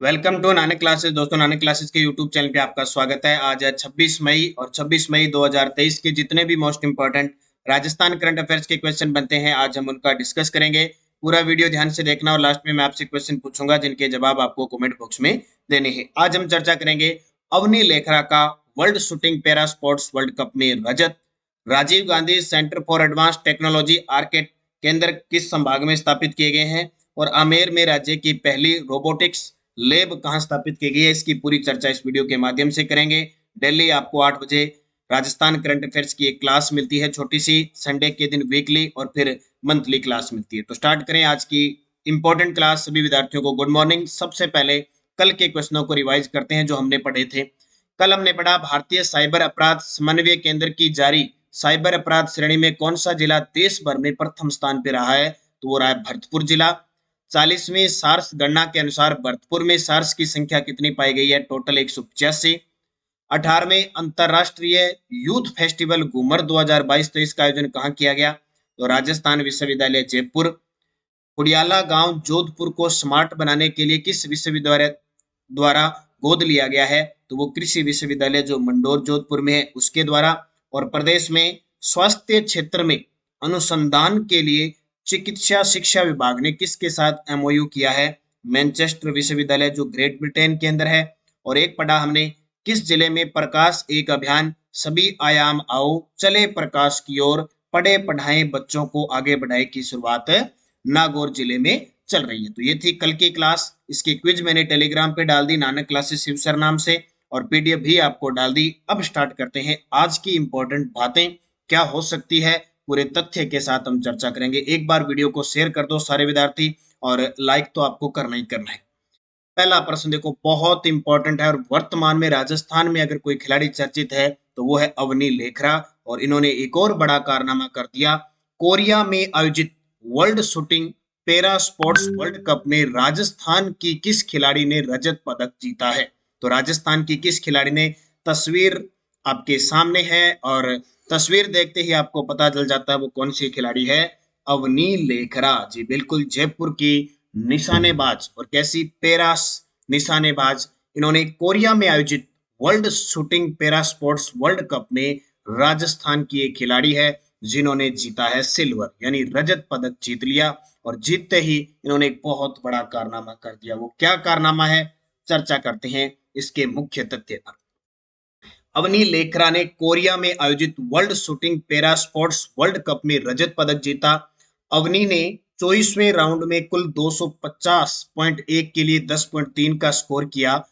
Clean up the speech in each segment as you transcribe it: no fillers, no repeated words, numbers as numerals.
Welcome to Nanak classes. दोस्तों, Nanak classes के YouTube channel पे आपका स्वागत है। आज है 26 मई और 26 मई 2023 के जितने भी most important Rajasthan current affairs के क्वेश्चन बनते हैं, आज हम उनका डिस्कस करेंगे। पूरा वीडियो ध्यान से देखना और लास्ट में मैं आपसे क्वेश्चन पूछूंगा जिनके जवाब आपको कमेंट बॉक्स में देने हैं। आज हम चर्चा करेंगे अवनी लेखरा का world shooting para sports world cup में रजत। Rajiv Gandhi centre for advance technology आर्केट केंद्र किस संभाग में स्थापित किए गए हैं, और आमेर में राज्य की पहली रोबोटिक्स लैब कहाँ स्थापित की गई है, इसकी पूरी चर्चा इस वीडियो के माध्यम से करेंगे। डेली आपको 8 बजे राजस्थान करंट अफेयर्स की एक क्लास मिलती है, छोटी सी, संडे के दिन वीकली और फिर मंथली क्लास मिलती है। तो स्टार्ट करें आज की इंपॉर्टेंट क्लास। सभी विद्यार्थियों को गुड मॉर्निंग। सबसे पहले कल के क्वेश्चनों को रिवाइज करते हैं जो हमने पढ़े थे। कल हमने पढ़ा भारतीय साइबर अपराध समन्वय केंद्र की जारी साइबर अपराध श्रेणी में कौन सा जिला देश भर में प्रथम स्थान पर रहा है, तो वो रहा है भरतपुर जिला। 40वीं सार्स गणना के अनुसार भरतपुर में सार्स की संख्या कितनी पाई गई है, टोटल 185। 18वें अंतरराष्ट्रीय यूथ फेस्टिवल घूमर 2022, तो इसका आयोजन कहाँ किया गया, तो राजस्थान विश्वविद्यालय जयपुर। कुडियाला गांव जोधपुर को स्मार्ट बनाने के लिए किस विश्वविद्यालय द्वारा गोद लिया गया है, तो वो कृषि विश्वविद्यालय जो मंडोर जोधपुर में है उसके द्वारा। और प्रदेश में स्वास्थ्य क्षेत्र में अनुसंधान के लिए चिकित्सा शिक्षा विभाग ने किसके साथ एमओयू किया है, मैनचेस्टर विश्वविद्यालय जो ग्रेट ब्रिटेन के अंदर है। और एक पढ़ा हमने किस जिले में प्रकाश एक अभियान सभी आयाम आओ चले प्रकाश की ओर पढ़े पढ़ाएं बच्चों को आगे बढ़ाए की शुरुआत नागौर जिले में चल रही है। तो ये थी कल की क्लास। इसकी क्विज मैंने टेलीग्राम पे डाल दी नानक क्लासेस शिवसर नाम से, और पीडीएफ भी आपको डाल दी। अब स्टार्ट करते हैं आज की इंपॉर्टेंट बातें क्या हो सकती है, पूरे तथ्य के साथ हम चर्चा करेंगे। एक बार वीडियो को शेयर कर दो सारे विद्यार्थी, और लाइक तो आपको करना ही करना है। पहला प्रश्न देखो, बहुत इंपॉर्टेंट है, और वर्तमान में राजस्थान में अगर कोई खिलाड़ी चर्चित है तो वो है अवनी लेखरा। और इन्होंने एक और बड़ा कारनामा कर दिया। कोरिया में आयोजित world shooting para sports world cup में राजस्थान की किस खिलाड़ी ने रजत पदक जीता है, तो राजस्थान की किस खिलाड़ी ने, तस्वीर आपके सामने है और तस्वीर देखते ही आपको पता चल जाता है वो कौन सी खिलाड़ी है। अवनी लेखरा जी, बिल्कुल जयपुर की निशानेबाज और कैसी पैरास निशानेबाज। इन्होंने कोरिया में आयोजित world shooting para sports world cup में राजस्थान की एक खिलाड़ी है जिन्होंने जीता है सिल्वर यानी रजत पदक जीत लिया। और जीतते ही इन्होंने एक बहुत बड़ा कारनामा कर दिया। वो क्या कारनामा है, चर्चा करते हैं इसके मुख्य तथ्य पर। अवनी लेखरा ने कोरिया में आयोजित world shooting para sports world cup में रजत पदक जीता। अवनी ने 24वें राउंड में कुल 250.1 के लिए 10.3 का स्कोर किया।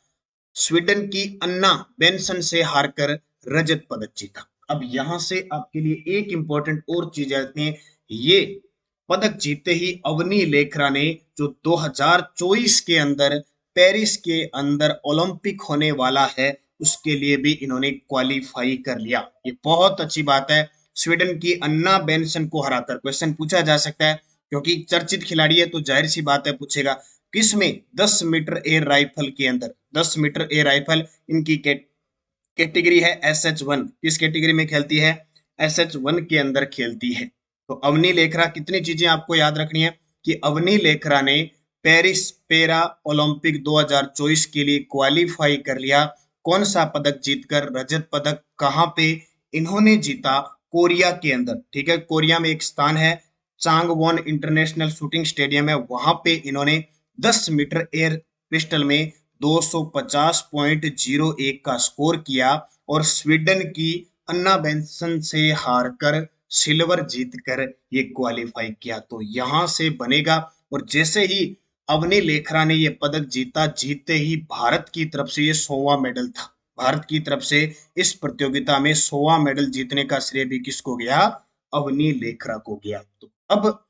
स्वीडन की अन्ना बेंसन से हारकर रजत पदक जीता। अब यहां से आपके लिए एक इंपॉर्टेंट और चीज आती है। ये पदक जीते ही अवनी लेखरा ने जो 2024 के अंदर पेरिस के अंदर ओलंपिक होने वाला है उसके लिए भी इन्होंने क्वालिफाई कर लिया। ये बहुत अच्छी बात है। स्वीडन की अन्ना बेंसन को हराकर क्वेश्चन पूछा जा सकता है, क्योंकि चर्चित खिलाड़ी है तो जाहिर सी बात है पूछेगा किसमें, 10 मीटर एयर राइफल के अंदर। 10 मीटर एयर राइफल इनकी कैटेगरी है SH1। किस कैटेगरी में खेलती है, SH1 के अंदर खेलती है। तो अवनी लेखरा, कितनी चीजें आपको याद रखनी है कि अवनी लेखरा ने पेरिस पैरा ओलंपिक 2024 के लिए क्वालिफाई कर लिया। कौन सा पदक जीतकर, रजत पदक। कहां पे इन्होंने जीता, कोरिया के अंदर। ठीक है, कोरिया में एक स्थान है चांगवोन इंटरनेशनल शूटिंग स्टेडियम है, वहां पे इन्होंने 10 मीटर एयर पिस्टल में 250.01 का स्कोर किया और स्वीडन की अन्ना बेंसन से हारकर सिल्वर जीतकर ये क्वालिफाई किया। तो यहां से बनेगा। और जैसे ही अवनी लेखरा ने ये पदक जीता, जीतते ही भारत की तरफ से ये 100वां मेडल था। भारत की तरफ से इस प्रतियोगिता में 100वां मेडल जीतने का श्रेय भी किसको गया, अवनी लेखरा को गया। तो अब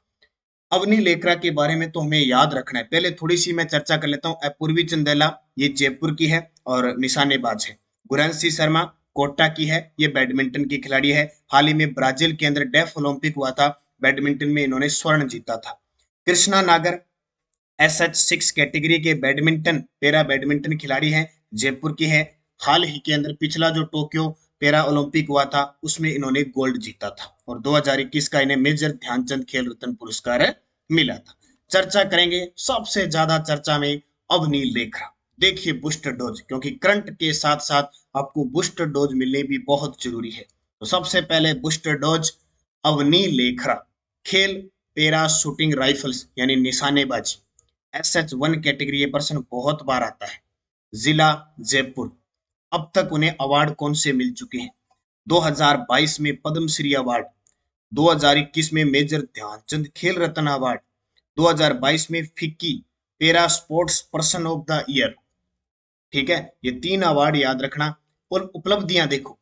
अवनी लेखरा के बारे में तो हमें याद रखना है। पहले थोड़ी सी मैं चर्चा कर लेता हूँ। अपूर्वी चंदेला ये जयपुर की है और निशानेबाज है। गुरंशी शर्मा कोटा की है, ये बैडमिंटन की खिलाड़ी है। हाल ही में ब्राजील के अंदर डेफ ओलंपिक हुआ था, बैडमिंटन में इन्होंने स्वर्ण जीता था। कृष्णा नागर SH6 कैटेगरी के बैडमिंटन पैरा बैडमिंटन खिलाड़ी हैं, जयपुर की है। हाल ही के अंदर पिछला जो टोक्यो पैरा ओलंपिक हुआ था उसमें इन्होंने गोल्ड जीता था, और 2021 का इन्हें मेजर ध्यानचंद खेल रत्न पुरस्कार मिला था। चर्चा करेंगे सबसे ज्यादा चर्चा में अवनी लेखरा। देखिए बूस्टर डोज, क्योंकि करंट के साथ साथ आपको बूस्टर डोज मिलने भी बहुत जरूरी है। तो सबसे पहले बूस्टर डोज अवनी लेखरा, खेल पैरा शूटिंग राइफल्स यानी निशानेबाजी, SH1 कैटेगरी, ये प्रश्न बहुत बार आता है। जिला जयपुर, अब तक उन्हें अवार्ड कौन से मिल चुके हैं? 2022 में पद्मश्री अवार्ड, 2021 में मेजर ध्यानचंद खेल रत्न अवार्ड, 2022 में FICCI para sports person of the year. ठीक है, ये 3 अवार्ड याद रखना। और उपलब्धियां देखो,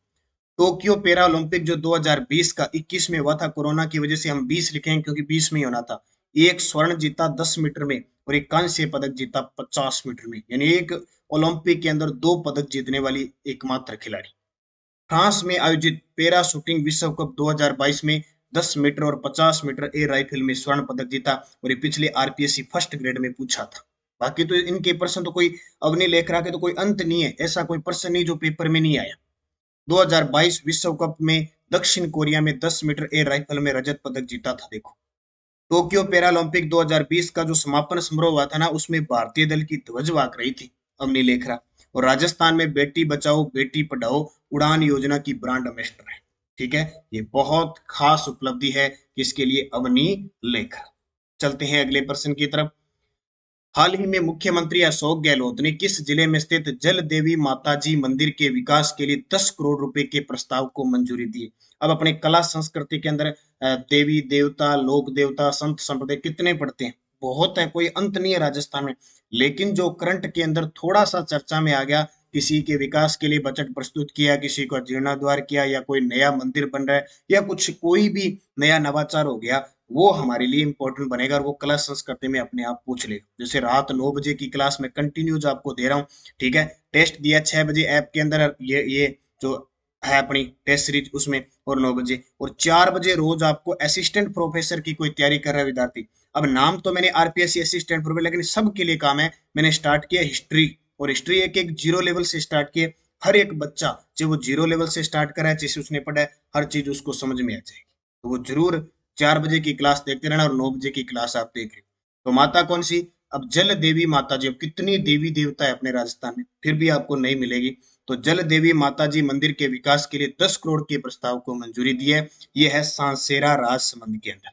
टोक्यो पैरा ओलंपिक जो 2020 का 21 में हुआ था, कोरोना की वजह से हम 20 लिखेंगे क्योंकि 20 में ही होना था। एक स्वर्ण जीता 10 मीटर में और एक कांस्य पदक जीता 50 मीटर में, यानी एक ओलंपिक के अंदर 2 पदक जीतने वाली एकमात्र खिलाड़ी। फ्रांस में आयोजित पैरा शूटिंग विश्व कप 2022 में 10 मीटर और 50 मीटर एयर राइफल में स्वर्ण पदक जीता, और ये पिछले आरपीएससी फर्स्ट ग्रेड में पूछा था। बाकी तो इनके प्रश्न तो कोई अवनी लेखरा के तो कोई अंत नहीं है, ऐसा कोई प्रश्न नहीं जो पेपर में नहीं आया। 2022 विश्व कप में दक्षिण कोरिया में 10 मीटर एयर राइफल में रजत पदक जीता था। देखो, टोक्यो पैरालंपिक 2020 का जो समापन समारोह हुआ था ना, उसमें भारतीय दल की ध्वज वाक रही थी अवनी लेखरा। और राजस्थान में बेटी बचाओ बेटी पढ़ाओ उड़ान योजना की ब्रांड एम्बेसडर है। ठीक है, ये बहुत खास उपलब्धि है किसके लिए? अवनी लेखरा। चलते हैं अगले प्रश्न की तरफ। हाल ही में मुख्यमंत्री अशोक गहलोत ने किस जिले में स्थित जल देवी माताजी मंदिर के विकास के लिए 10 करोड़ रुपए के प्रस्ताव को मंजूरी दी? अब अपने कला संस्कृति के अंदर देवी देवता, लोक देवता, संत संप्रदाय कितने पढ़ते हैं, बहुत है, कोई अंत नहीं है राजस्थान में। लेकिन जो करंट के अंदर थोड़ा सा चर्चा में आ गया, किसी के विकास के लिए बजट प्रस्तुत किया, किसी को जीर्णोद्धार किया, या कोई नया मंदिर बन रहा है, या कुछ कोई भी नया नवाचार हो गया, वो हमारे लिए इंपॉर्टेंट बनेगा और वो क्लास संस्कृति में अपने आप पूछ लेगा। जैसे रात 9 बजे की क्लास में कंटिन्यूज आपको दे रहा हूँ। ठीक है, टेस्ट दिया 6 बजे ऐप के अंदर, ये जो है अपनी टेस्ट सीरीज उसमें, और 9 बजे और 4 बजे रोज आपको असिस्टेंट प्रोफेसर की कोई तैयारी कर रहा है विद्यार्थी। अब नाम तो मैंने आरपीएससी असिस्टेंट प्रोफेसर, लेकिन सबके लिए काम है। मैंने स्टार्ट किया हिस्ट्री, और हिस्ट्री एक एक जीरो लेवल से स्टार्ट किए। हर एक बच्चा चाहे वो जीरो लेवल से स्टार्ट करा है, जैसे उसने पढ़ा है, हर चीज उसको समझ में आ जाएगी। तो वो जरूर 4 बजे की क्लास देखते रहना और 9 बजे की क्लास आप देख रहे। तो माता कौन सी? अब जल देवी माता जी। अब कितनी देवी देवता है अपने राजस्थान में, फिर भी आपको नहीं मिलेगी। तो जल देवी माता जी मंदिर के विकास के लिए 10 करोड़ के प्रस्ताव को मंजूरी दी है। ये है सांसेरा राजसमंद के अंदर।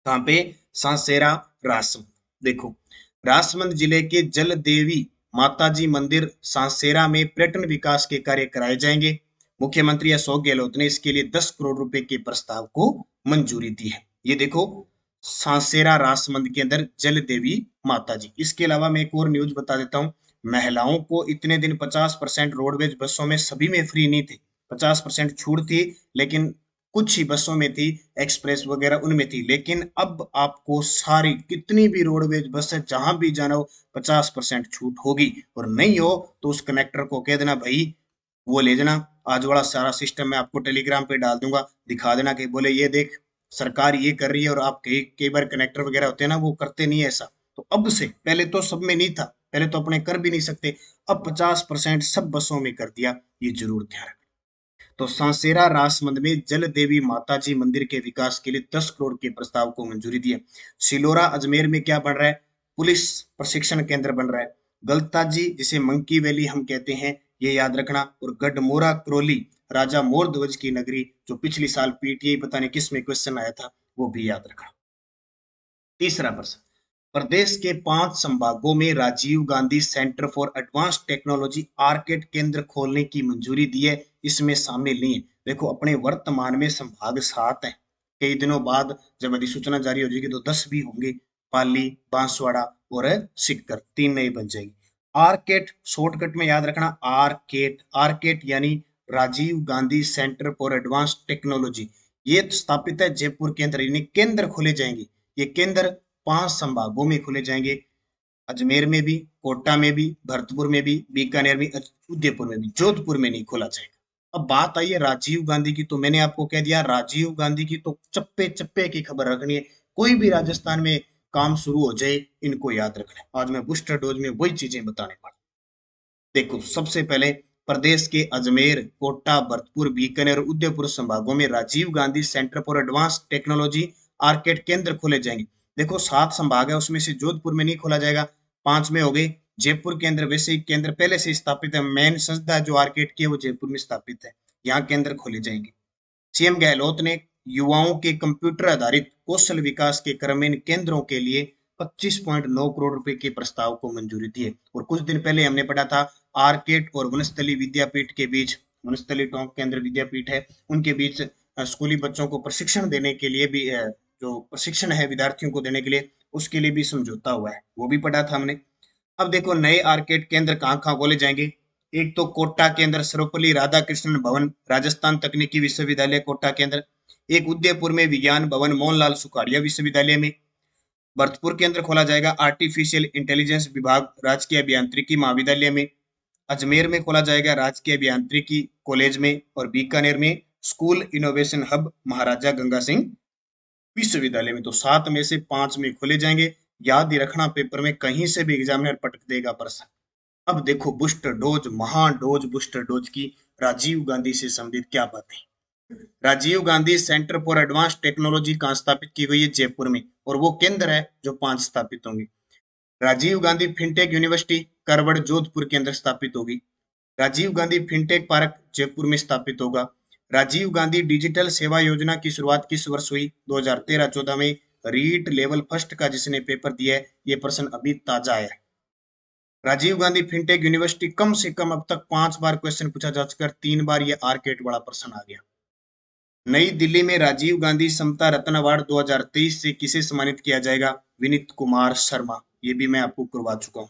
कहाँ पे? सांसेरा राजसमंद। देखो, राजसमंद जिले के जल देवी माताजी मंदिर सांसेरा में पर्यटन विकास के कार्य कराए जाएंगे। मुख्यमंत्री अशोक गहलोत ने इसके लिए 10 करोड़ रुपए के प्रस्ताव को मंजूरी दी है। ये देखो, सांसेरा राजसमंद के अंदर जल देवी माता जी। इसके अलावा मैं एक और न्यूज बता देता हूँ। महिलाओं को इतने दिन 50% रोडवेज बसों में सभी में फ्री नहीं थे, 50% छूट थी, लेकिन कुछ ही बसों में थी, एक्सप्रेस वगैरह उनमें थी। लेकिन अब आपको सारी कितनी भी रोडवेज बस है, जहां भी जाना हो, 50% छूट होगी। और नहीं हो तो उस कनेक्टर को कह देना, भाई वो ले जाना, आज वाला सारा सिस्टम मैं आपको टेलीग्राम पे डाल दूंगा, दिखा देना कि बोले ये देख सरकार ये कर रही है। और आप कई कई बार कनेक्टर वगैरह होते हैं ना, वो करते नहीं है ऐसा। तो अब से, पहले तो सब में नहीं था, पहले तो अपने कर भी नहीं सकते, अब 50% सब बसों में कर दिया। ये जरूर ध्यान रखना। तो सांसेरा राजसमंद में जल देवी माता जी मंदिर के विकास के लिए 10 करोड़ के प्रस्ताव को मंजूरी दी है। सिलोरा अजमेर में क्या बन रहा है? पुलिस प्रशिक्षण केंद्र बन रहा है। गलताजी, जिसे मंकी वैली हम कहते हैं, ये याद रखना। और गढ़मोरा क्रोली, राजा मोर ध्वज की नगरी, जो पिछली साल पीटीआई पता नहीं किस में क्वेश्चन आया था, वो भी याद रखना। तीसरा प्रश्न, प्रदेश के 5 संभागों में Rajiv Gandhi centre for advance technology आर्केड केंद्र खोलने की मंजूरी दी है, इसमें शामिल नहीं है। देखो, अपने वर्तमान में संभाग 7 है, कई दिनों बाद जब अधिसूचना जारी हो जाएगी तो 10 भी होंगे। पाली, बांसवाड़ा और सीकर, 3 नए बन जाएंगे। आर्केड शॉर्टकट में याद रखना, आर्केड, आर्केड यानी Rajiv Gandhi centre for advance technology. ये स्थापित है जयपुर के अंदर, यानी केंद्र खोले जाएंगे। ये केंद्र 5 संभागों में खोले जाएंगे, अजमेर में भी, कोटा में भी, भरतपुर में भी, बीकानेर में, उदयपुर में भी। जोधपुर में नहीं खोला जाएगा। अब बात आई है राजीव गांधी की, तो मैंने आपको कह दिया राजीव गांधी की तो चप्पे चप्पे की खबर रखनी है। कोई भी राजस्थान में काम शुरू हो जाए, इनको याद रखना। आज मैं बूस्टर डोज में वही चीजें बताने वाला। देखो, सबसे पहले प्रदेश के अजमेर, कोटा, भरतपुर, बीकानेर और उदयपुर संभागों में Rajiv Gandhi centre for advance technology आर्केड केंद्र खोले जाएंगे। देखो, 7 संभाग है, उसमें से जोधपुर में नहीं खोला जाएगा, 5 में हो गए जयपुर केंद्र वैसे केंद्र पहले से स्थापित है, मेन संस्था जो आर्केड की है वो जयपुर में स्थापित है, यहाँ केंद्र खोले जाएंगे। सीएम गहलोत ने युवाओं के कंप्यूटर आधारित कौशल विकास के क्रम में इन केंद्रों के लिए 25.9 करोड़ रुपए के प्रस्ताव को मंजूरी दी है। और कुछ दिन पहले हमने पढ़ा था आर्केड और वनस्थली विद्यापीठ के बीच, वनस्थली टोंक केंद्र विद्यापीठ है, उनके बीच स्कूली बच्चों को प्रशिक्षण देने के लिए भी जो प्रशिक्षण है विद्यार्थियों को देने के लिए, उसके लिए भी समझौता हुआ है, वो भी पढ़ा था हमने। अब देखो नए आर्केड केंद्र कहाँ कहाँ खोले जाएंगे। एक तो कोटा केंद्र सर्वपल्ली राधाकृष्णन भवन राजस्थान तकनीकी विश्वविद्यालय कोटा केंद्र, एक उदयपुर में विज्ञान भवन मोहनलाल सुखाड़िया विश्वविद्यालय में, भरतपुर केंद्र खोला जाएगा आर्टिफिशियल इंटेलिजेंस विभाग राजकीय अभियांत्रिकी महाविद्यालय में, अजमेर में खोला जाएगा राजकीय अभियांत्रिकी कॉलेज में, और बीकानेर में स्कूल इनोवेशन हब महाराजा गंगा सिंह विश्वविद्यालय में। तो 7 में से 5 में खोले जाएंगे। याद ही रखना, पेपर में कहीं से भी एग्जामिनर पटक देगा प्रश्न। अब देखो बूस्टर डोज, महा डोज बूस्टर डोज की राजीव गांधी से संबंधित क्या बातें। Rajiv Gandhi centre for advance technology कहाँ स्थापित की गई है, जयपुर में, और वो केंद्र है जो 5 स्थापित होंगे। राजीव गांधी फिनटेक यूनिवर्सिटी करवड़ जोधपुर के अंदर स्थापित होगी। राजीव गांधी फिनटेक पार्क जयपुर में स्थापित होगा। राजीव गांधी डिजिटल सेवा योजना की शुरुआत किस वर्ष हुई, 2013-14 में। रीट लेवल फर्स्ट का जिसने पेपर दिया है, ये प्रश्न अभी ताजा है। राजीव गांधी फिनटेक यूनिवर्सिटी कम से कम अब तक 5 बार क्वेश्चन पूछा जा चुका है, 3 बार ये आर्केट वाला प्रश्न आ गया। नई दिल्ली में राजीव गांधी समता रत्न अवार्ड 2023 से किसे सम्मानित किया जाएगा, विनीत कुमार शर्मा, ये भी मैं आपको करवा चुका हूँ।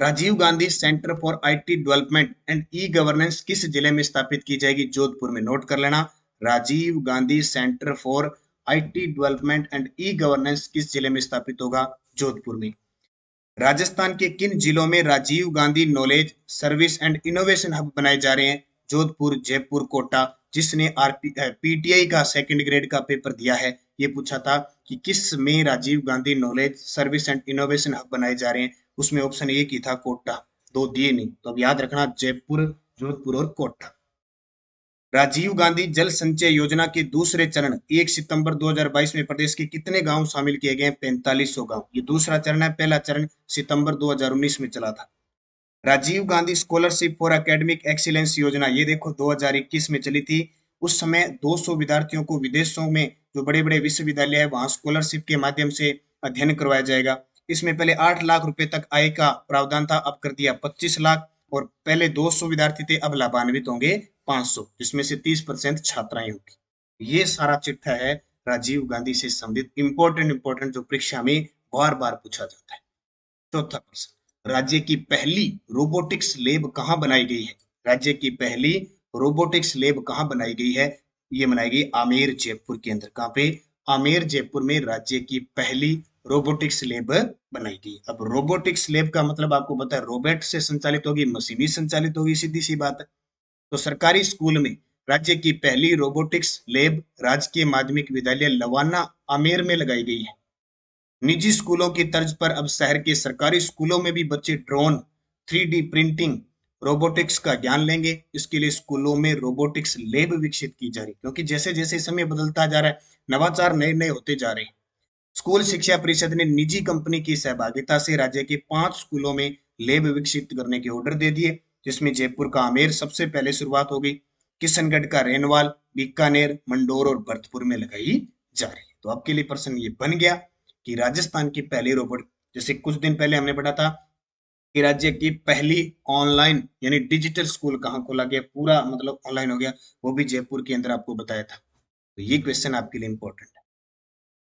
Rajiv Gandhi centre for IT development and e governance किस जिले में स्थापित की जाएगी, जोधपुर में। नोट कर लेना, Rajiv Gandhi centre for IT development and e governance किस जिले में स्थापित होगा, जोधपुर में। राजस्थान के किन जिलों में Rajiv Gandhi knowledge service and innovation hub बनाए जा रहे हैं, जोधपुर, जयपुर, कोटा। जिसने पीटीआई का सेकंड ग्रेड का पेपर दिया है, ये पूछा था कि किस में Rajiv Gandhi knowledge service and innovation hub बनाए जा रहे हैं, उसमें ऑप्शन एक ही था कोटा, दो दिए नहीं। तो अब याद रखना जयपुर, जोधपुर और कोटा। राजीव गांधी जल संचय योजना के दूसरे चरण 1 सितंबर 2022 में प्रदेश के कितने गांव शामिल किए गए, 4500 गांव। ये दूसरा चरण है, पहला चरण सितंबर 2019 में चला था। Rajiv Gandhi scholarship for academic excellence योजना, ये देखो 2021 में चली थी। उस समय 200 विद्यार्थियों को विदेशों में जो बड़े बड़े विश्वविद्यालय है वहां स्कॉलरशिप के माध्यम से अध्ययन करवाया जाएगा। इसमें पहले 8 लाख रुपए तक आय का प्रावधान था, अब कर दिया 25 लाख। और पहले 200 विद्यार्थी थे, अब लाभान्वित होंगे 500, जिसमें से 30% छात्राएं होंगी। ये सारा चिट्ठा है राजीव गांधी से संबंधित इंपॉर्टेंट जो परीक्षा में बार बार पूछा जाता है। चौथा प्रश्न, राज्य की पहली रोबोटिक्स लैब कहाँ बनाई गई है। राज्य की पहली रोबोटिक्स लैब कहाँ बनाई गई है, ये बनाई गई आमेर जयपुर के अंदर। कहाँ पे, आमेर जयपुर में राज्य की पहली रोबोटिक्स लैब बनाई गई। अब रोबोटिक्स लैब का मतलब आपको पता है, रोबोट से संचालित होगी, मशीन ही संचालित होगी, सीधी सी बात है। तो सरकारी स्कूल में राज्य की पहली रोबोटिक्स लैब राजकीय माध्यमिक विद्यालय लवाना आमेर में लगाई गई है। निजी स्कूलों की तर्ज पर अब शहर के सरकारी स्कूलों में भी बच्चे ड्रोन, 3D प्रिंटिंग, रोबोटिक्स का ज्ञान लेंगे। इसके लिए स्कूलों में रोबोटिक्स लैब विकसित की जा रही, क्योंकि जैसे जैसे समय बदलता जा रहा है, नवाचार नए नए होते जा रहे हैं। स्कूल शिक्षा परिषद ने निजी कंपनी की सहभागिता से राज्य के 5 स्कूलों में लैब विकसित करने के ऑर्डर दे दिए, जिसमें जयपुर का आमेर सबसे पहले शुरुआत हो गई। किशनगढ़ का रेनवाल, बीकानेर, मंडोर और भरतपुर में लगाई जा रही है। तो आपके लिए प्रश्न ये बन गया कि राजस्थान की पहली रोबोट, जैसे कुछ दिन पहले हमने पढ़ा था कि राज्य की पहली ऑनलाइन यानी डिजिटल स्कूल कहाँ खोला गया, पूरा मतलब ऑनलाइन हो गया, वो भी जयपुर के अंदर आपको बताया था। तो ये क्वेश्चन आपके लिए इंपॉर्टेंट है।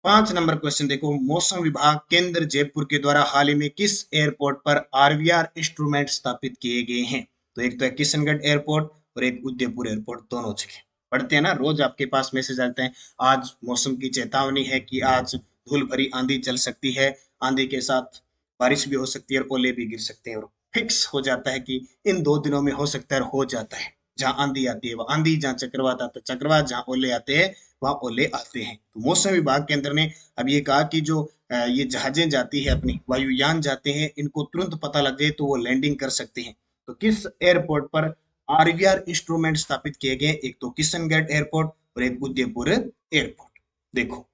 5 नंबर क्वेश्चन देखो, मौसम विभाग केंद्र जयपुर के द्वारा हाल ही में किस एयरपोर्ट पर आरवीआर इंस्ट्रूमेंट स्थापित किए गए हैं। तो एक तो है किशनगढ़ एयरपोर्ट और एक उदयपुर एयरपोर्ट, दोनों जगह पढ़ते हैं ना, रोज आपके पास मैसेज आते हैं, आज मौसम की चेतावनी है कि आज धूल भरी आंधी चल सकती है, आंधी के साथ बारिश भी हो सकती है और ओले भी गिर सकते हैं। और फिक्स हो जाता है कि इन 2 दिनों में हो सकता है, हो जाता है। जहां आंधी आती है वहां आंधी, जहां चक्रवात आता है चक्रवात, जहां ओले आते हैं वहां ओले आते हैं। तो मौसम विभाग केंद्र ने अब ये कहा कि जो ये जहाजें जाती है, अपनी वायुयान जाते हैं, इनको तुरंत पता लग जाए तो वो लैंडिंग कर सकते हैं। तो किस एयरपोर्ट पर आरवीआर इंस्ट्रूमेंट स्थापित किए गए, एक तो किशनगढ़ एयरपोर्ट और एक उदयपुर एयरपोर्ट। देखो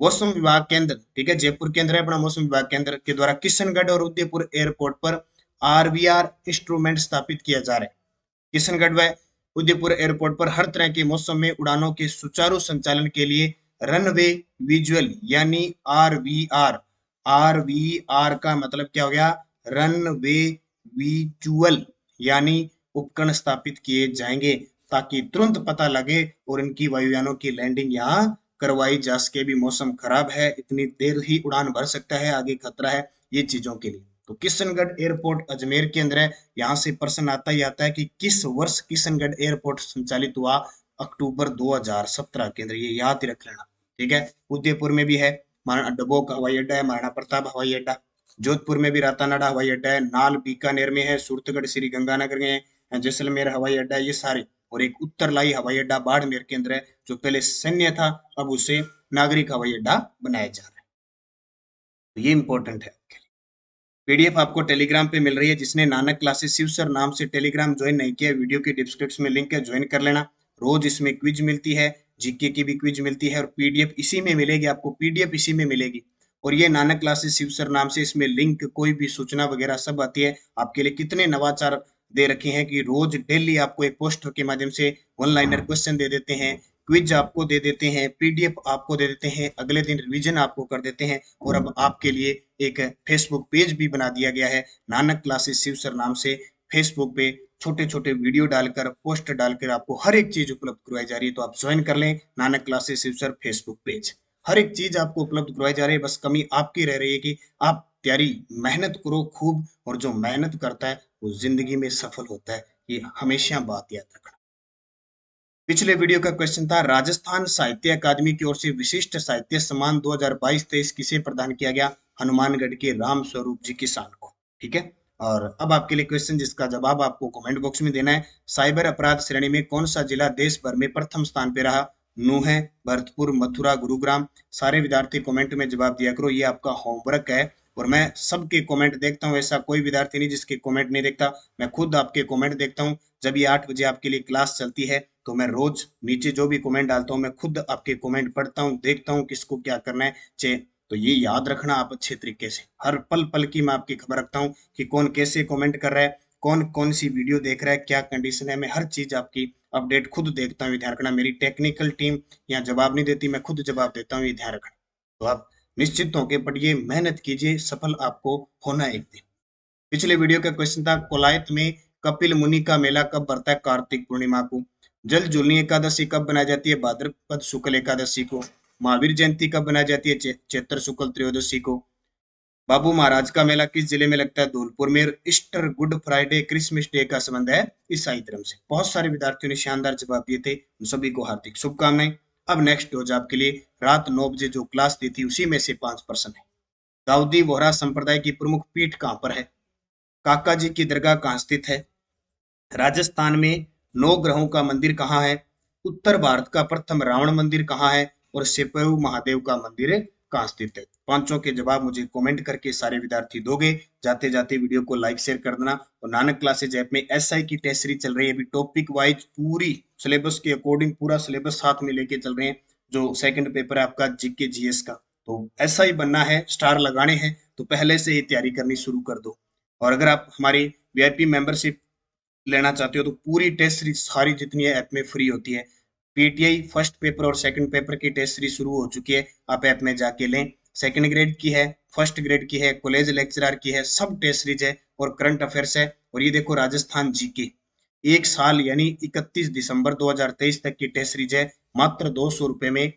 मौसम विभाग केंद्र, ठीक है, जयपुर केंद्र है अपना मौसम विभाग केंद्र के द्वारा किशनगढ़ और उदयपुर एयरपोर्ट पर आरवीआर इंस्ट्रूमेंट स्थापित किया जा रहा है। किशनगढ़ व उदयपुर एयरपोर्ट पर हर तरह के मौसम में उड़ानों के सुचारू संचालन के लिए रनवे विजुअल यानी आरवीआर, आरवीआर का मतलब क्या हो गया, रनवे विजुअल यानी उपकरण स्थापित किए जाएंगे ताकि तुरंत पता लगे और इनकी वायुयानों की लैंडिंग यहाँ करवाई जा सके। भी मौसम खराब है, इतनी देर ही उड़ान भर सकता है, आगे खतरा है, ये चीजों के लिए। तो किशनगढ़ एयरपोर्ट अजमेर के अंदर है। यहाँ से प्रश्न आता ही आता है कि किस वर्ष किशनगढ़ एयरपोर्ट संचालित हुआ? अक्टूबर 2017 के अंदर, ये याद ही रख लेना, ठीक है। उदयपुर में भी है, महाराणा डबोक हवाई अड्डा है, महाराणा प्रताप हवाई अड्डा। जोधपुर में भी रातानाडा हवाई अड्डा है, नाल बीकानेर में है, सूरतगढ़ श्री गंगानगर में है, जैसलमेर हवाई अड्डा है, ये सारे। और एक उत्तरलाई हवाई अड्डा बाड़मेर के अंदर है, जो पहले सैन्य था, अब उसे नागरिक हवाई अड्डा बनाया जा रहा है। तो ये इंपॉर्टेंट है। पीडीएफ आपको टेलीग्राम पे मिल रही है। जिसने नानक क्लासेस शिव सर नाम से टेलीग्राम ज्वाइन नहीं किया, वीडियो के डिस्क्रिप्शन में लिंक है, ज्वाइन कर लेना। रोज इसमें क्विज मिलती है, जीके की भी क्विज मिलती है, और पीडीएफ इसी में मिलेगी आपको, पीडीएफ इसी में मिलेगी। और ये नानक क्लासेस शिव सर नाम से, इसमें लिंक, कोई भी सूचना वगैरह सब आती है। आपके लिए कितने नवाचार दे रखे हैं कि रोज डेली आपको एक पोस्टर के माध्यम से वन लाइनर क्वेश्चन दे देते हैं, क्विज आपको दे देते हैं, पीडीएफ आपको दे देते हैं, अगले दिन रिवीजन आपको कर देते हैं। और अब आपके लिए एक फेसबुक पेज भी बना दिया गया है, नानक क्लासेस शिव सर नाम से। फेसबुक पे छोटे छोटे वीडियो डालकर, पोस्ट डालकर आपको हर एक चीज उपलब्ध करवाई जा रही है। तो आप ज्वाइन कर लें Nanak classes Shiv sir Facebook page. हर एक चीज आपको उपलब्ध करवाई जा रही है, बस कमी आपकी रह रही है कि आप तैयारी मेहनत करो खूब, और जो मेहनत करता है वो जिंदगी में सफल होता है, ये हमेशा बात याद रखना। पिछले वीडियो का क्वेश्चन था, राजस्थान साहित्य अकादमी की ओर से विशिष्ट साहित्य सम्मान 2022-23 किसे प्रदान किया गया? हनुमानगढ़ के राम स्वरूप जी किसान को, ठीक है। और अब आपके लिए क्वेश्चन जिसका जवाब आपको कमेंट बॉक्स में देना है। साइबर अपराध श्रेणी में कौन सा जिला देश भर में प्रथम स्थान पे रहा? नूह, भरतपुर, मथुरा, गुरुग्राम। सारे विद्यार्थी कमेंट में जवाब दिया करो, ये आपका होमवर्क है। और मैं सबके कमेंट देखता हूँ, ऐसा कोई विद्यार्थी नहीं जिसके कमेंट नहीं देखता। मैं खुद आपके कमेंट देखता हूँ। जब ये 8 बजे आपके लिए क्लास चलती है, तो मैं रोज नीचे जो भी कमेंट डालता हूँ, मैं खुद आपके कमेंट पढ़ता हूँ, देखता हूँ किसको क्या करना है चाहिए। तो ये याद रखना आप अच्छे तरीके से, हर पल पल की मैं आपकी खबर रखता हूँ कि कौन कैसे कमेंट कर रहा है, कौन कौन सी वीडियो देख रहा है, क्या कंडीशन है। मैं हर चीज आपकी अपडेट खुद देखता हूँ, ध्यान रखना। मेरी टेक्निकल टीम यहाँ जवाब नहीं देती, मैं खुद जवाब देता हूँ, ये ध्यान रखना। तो आप निश्चित होकर पढ़िए, मेहनत कीजिए, सफल आपको होना एक दिन। पिछले वीडियो का क्वेश्चन था, कोलायत में कपिल मुनि का मेला कब पड़ता है? कार्तिक पूर्णिमा को। जल जूलनी एकादशी कब बनाई जाती है? भाद्रपद शुक्ल एकादशी को। महावीर जयंती कब बनाई जाती है? चैत्र शुक्ल त्रयोदशी को। बाबू महाराज का मेला किस जिले में लगता है? धौलपुर में। Easter, good Friday, Christmas day का संबंध है ईसाई धर्म से। बहुत सारे विद्यार्थियों ने शानदार जवाब दिए थे, उन सभी को हार्दिक शुभकामनाएं। अब नेक्स्ट रोज आपके लिए रात 9 बजे जो क्लास दी थी, उसी में से 5 प्रश्न है। दाऊदी बोहरा संप्रदाय की प्रमुख पीठ कहाँ पर है? काका जी की दरगाह कहाँ स्थित है? राजस्थान में 9 ग्रहों का मंदिर कहाँ है? उत्तर भारत का प्रथम रावण मंदिर कहाँ है? और सिपयू महादेव का मंदिर कहाँ स्थित है? पांचों के जवाब मुझे कमेंट करके सारे विद्यार्थी दोगे। जाते जाते वीडियो को लाइक शेयर कर देना। और नानक क्लासेज ऐप में एसआई की टेस्ट सीरीज चल रही है, अभी टॉपिक वाइज पूरी सिलेबस के अकॉर्डिंग पूरा सिलेबस साथ में लेके चल रहे हैं। जो सेकंड पेपर है आपका जीके जीएस का, तो एसआई बनना है, स्टार लगाने हैं, तो पहले से ही तैयारी करनी शुरू कर दो। और अगर आप हमारी वीआईपी मेंबरशिप लेना चाहते हो, तो पूरी टेस्ट सीरीज सारी जितनी है ऐप में फ्री होती है। पीटीआई फर्स्ट पेपर और सेकंड पेपर की टेस्ट सीरीज शुरू हो चुकी है, आप ऐप में जाके लें। सेकंड ग्रेड की है, फर्स्ट ग्रेड की है, कॉलेज लेक्चरर की है, सब टेस्ट सीरीज है। और करंट अफेयर्स है। और ये देखो राजस्थान जीके, एक साल यानी 31 दिसंबर 2023 तक की टेस्ट सीरीज है, मात्र 200 रुपए में।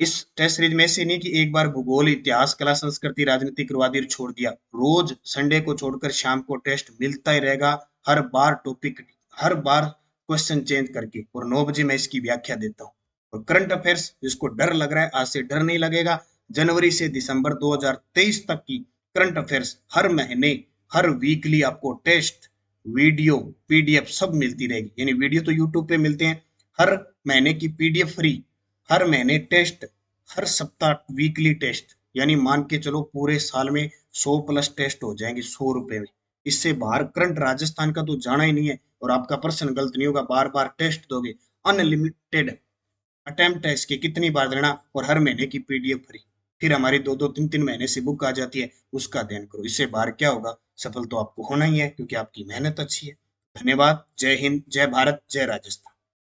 इस टेस्ट सीरीज में से नहीं कि एक बार भूगोल, इतिहास, कला, संस्कृति, राजनीति करवा दी और छोड़ दिया। रोज संडे को छोड़कर शाम को टेस्ट मिलता ही रहेगा, हर बार टॉपिक, हर बार क्वेश्चन चेंज करके। और 9 बजे मैं इसकी व्याख्या देता हूँ। और करंट अफेयर्स, जिसको डर लग रहा है, आज से डर नहीं लगेगा। जनवरी से दिसंबर 2023 तक की करंट अफेयर्स हर महीने, हर वीकली आपको टेस्ट, वीडियो, पीडीएफ सब मिलती रहेगी। यानी वीडियो तो यूट्यूब पे मिलते हैं, हर महीने की पीडीएफ फ्री, हर महीने टेस्ट, हर सप्ताह वीकली टेस्ट। यानी मान के चलो पूरे साल में 100+ टेस्ट हो जाएंगे 100 रुपए में। इससे बाहर करंट राजस्थान का तो जाना ही नहीं है। और आपका प्रश्न गलत नहीं होगा, बार बार टेस्ट दोगे, अनलिमिटेड अटेम्प्ट है इसके, कितनी बार देना, और हर महीने की पीडीएफ फ्री। फिर हमारी 2-2 3-3 महीने से बुक आ जाती है, उसका अध्ययन करो। इससे बाहर क्या होगा, सफल तो आपको होना ही है क्योंकि आपकी मेहनत अच्छी है। धन्यवाद। जय हिंद, जय भारत, जय राजस्थान।